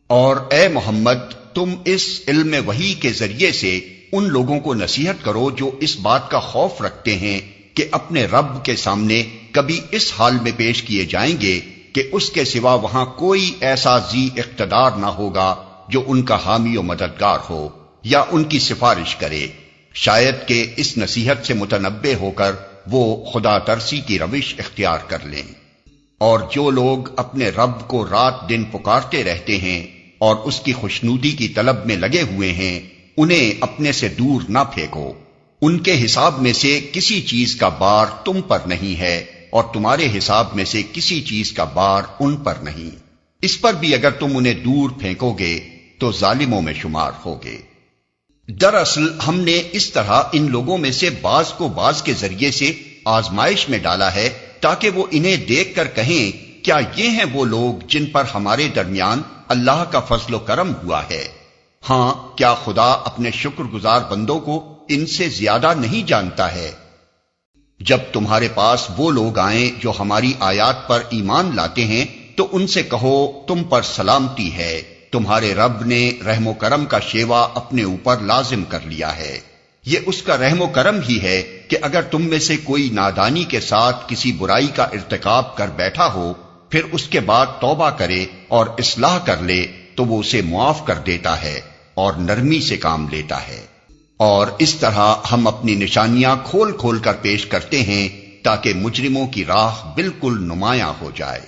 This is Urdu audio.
اور اے محمد تم اس علم وحی کے ذریعے سے ان لوگوں کو نصیحت کرو جو اس بات کا خوف رکھتے ہیں کہ اپنے رب کے سامنے کبھی اس حال میں پیش کیے جائیں گے کہ اس کے سوا وہاں کوئی ایسا ذی اقتدار نہ ہوگا جو ان کا حامی و مددگار ہو یا ان کی سفارش کرے، شاید کہ اس نصیحت سے متنبہ ہو کر وہ خدا ترسی کی روش اختیار کر لیں۔ اور جو لوگ اپنے رب کو رات دن پکارتے رہتے ہیں اور اس کی خوشنودی کی طلب میں لگے ہوئے ہیں، انہیں اپنے سے دور نہ پھینکو، ان کے حساب میں سے کسی چیز کا بار تم پر نہیں ہے اور تمہارے حساب میں سے کسی چیز کا بار ان پر نہیں، اس پر بھی اگر تم انہیں دور پھینکو گے تو ظالموں میں شمار ہوگے۔ دراصل ہم نے اس طرح ان لوگوں میں سے بعض کو بعض کے ذریعے سے آزمائش میں ڈالا ہے تاکہ وہ انہیں دیکھ کر کہیں کیا یہ ہیں وہ لوگ جن پر ہمارے درمیان اللہ کا فضل و کرم ہوا ہے؟ ہاں، کیا خدا اپنے شکر گزار بندوں کو ان سے زیادہ نہیں جانتا ہے؟ جب تمہارے پاس وہ لوگ آئیں جو ہماری آیات پر ایمان لاتے ہیں تو ان سے کہو تم پر سلامتی ہے، تمہارے رب نے رحم و کرم کا شیوا اپنے اوپر لازم کر لیا ہے۔ یہ اس کا رحم و کرم ہی ہے کہ اگر تم میں سے کوئی نادانی کے ساتھ کسی برائی کا ارتکاب کر بیٹھا ہو پھر اس کے بعد توبہ کرے اور اصلاح کر لے تو وہ اسے معاف کر دیتا ہے اور نرمی سے کام لیتا ہے۔ اور اس طرح ہم اپنی نشانیاں کھول کھول کر پیش کرتے ہیں تاکہ مجرموں کی راہ بالکل نمایاں ہو جائے۔